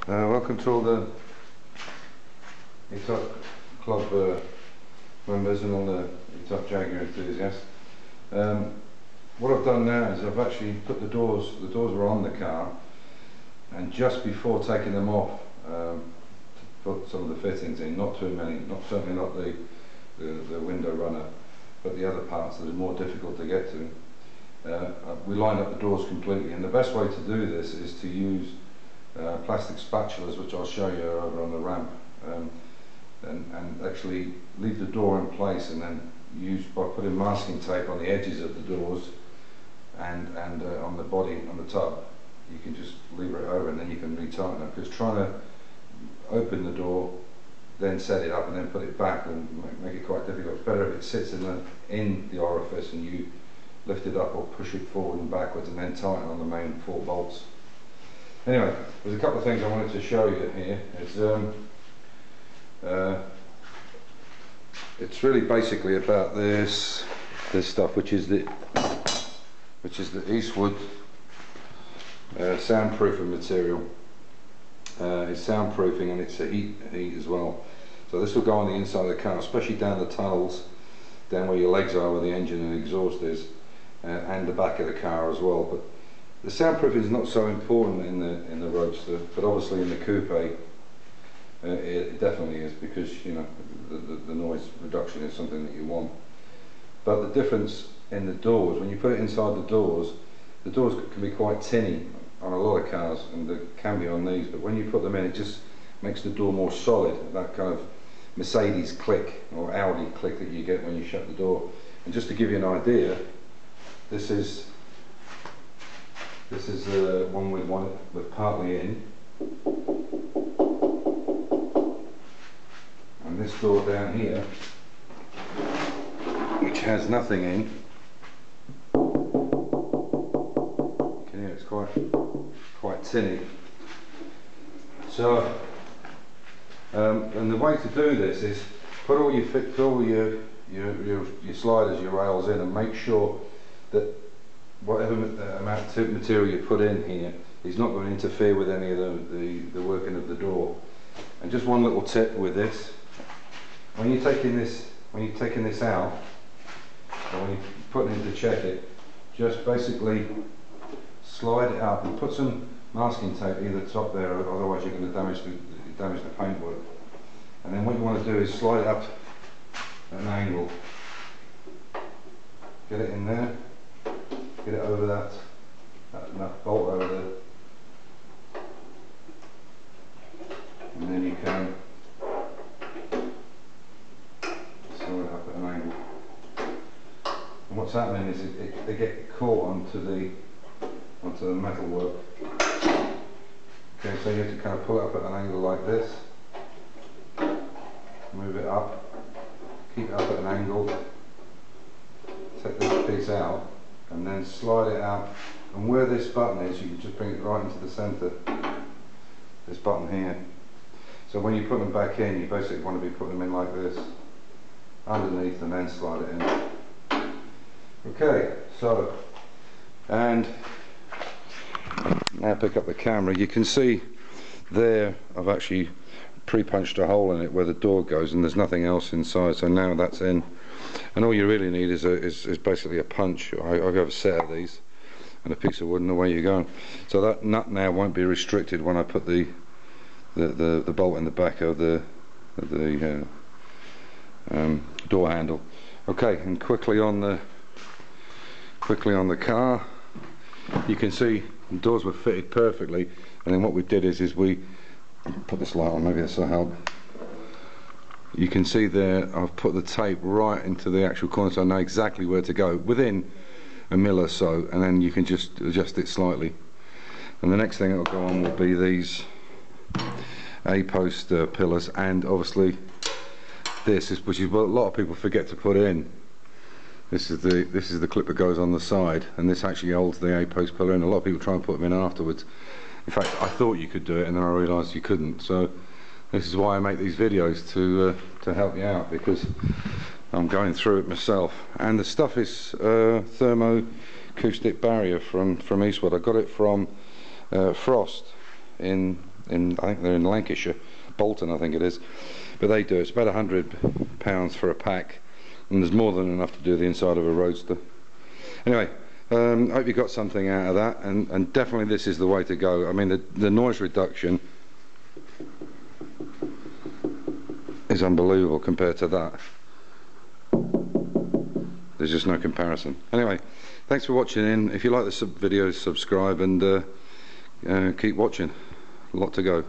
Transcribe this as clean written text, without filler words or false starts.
Welcome to all the ETOP Club members and all the ETOP Jaguar enthusiasts. What I've done now is I've actually put the doors were on the car, and just before taking them off, to put some of the fittings in, not too many, certainly not the window runner, but the other parts that are more difficult to get to. We lined up the doors completely, and the best way to do this is to use plastic spatulas, which I'll show you over on the ramp, and actually leave the door in place, and then use by putting masking tape on the edges of the doors and on the body, on the tub. You can just leave it over and then you can retighten it, because trying to open the door, then set it up and then put it back and make it quite difficult. It's better if it sits in the orifice and you lift it up or push it forward and backwards and then tighten on the main 4 bolts. Anyway, there's a couple of things I wanted to show you here. It's really basically about this stuff, which is the Eastwood soundproofing material. It's soundproofing, and it's a heat as well. So this will go on the inside of the car, especially down the tunnels, down where your legs are, where the engine and exhaust is, and the back of the car as well. But the soundproofing is not so important in the Roadster, but obviously in the coupe it definitely is, because you know the noise reduction is something that you want. But the difference in the doors, when you put it inside the doors can be quite tinny on a lot of cars, and they can be on these. But when you put them in, it just makes the door more solid. That kind of Mercedes click or Audi click that you get when you shut the door. And just to give you an idea, this is one with partly in, and this door down here, which has nothing in. You can hear it's quite tinny. So, and the way to do this is put all your sliders, your rails in, and make sure that whatever amount of material you put in here is not going to interfere with any of the working of the door. And just one little tip with this: when you're taking this out, or when you're putting it to check it, just basically slide it up and put some masking tape either top there, otherwise you're going to damage the paintwork. And then what you want to do is slide it up at an angle, get it in there, get it over that bolt over there, and then you can slide it up at an angle. And what's happening is they get caught onto the metalwork. Okay, so you have to kind of pull it up at an angle like this, move it up, keep it up at an angle, take this piece out, and then slide it out. And where this button is, you can just bring it right into the centre, this button here. So when you put them back in, you basically want to be putting them in like this, underneath, and then slide it in. Okay, so, and now pick up the camera. You can see there I've actually pre-punched a hole in it where the door goes, and there's nothing else inside, so now that's in. And all you really need is basically a punch. I've got a set of these and a piece of wood, and away you go. So that nut now won't be restricted when I put the bolt in the back of the door handle. Okay, and quickly on the car, you can see the doors were fitted perfectly. And then what we did is we put this light on, maybe this will help. You can see there I've put the tape right into the actual corner, so I know exactly where to go, within a mil or so, and then you can just adjust it slightly. And the next thing that will go on will be these A-post pillars, and obviously this is, which is what a lot of people forget to put in. This is the clip that goes on the side, and this actually holds the A-post pillar in. A lot of people try and put them in afterwards. In fact, I thought you could do it, and then I realised you couldn't. So this is why I make these videos, to help you out, because I'm going through it myself. And the stuff is thermo-acoustic barrier from Eastwood. I got it from Frost in I think they're in Lancashire, Bolton I think it is, but they do. It's about £100 for a pack, and there's more than enough to do the inside of a Roadster. Anyway, I hope you got something out of that, and definitely this is the way to go. I mean, the noise reduction is unbelievable compared to that. There's just no comparison. Anyway, thanks for watching in. If you like the video, subscribe, and keep watching. A lot to go.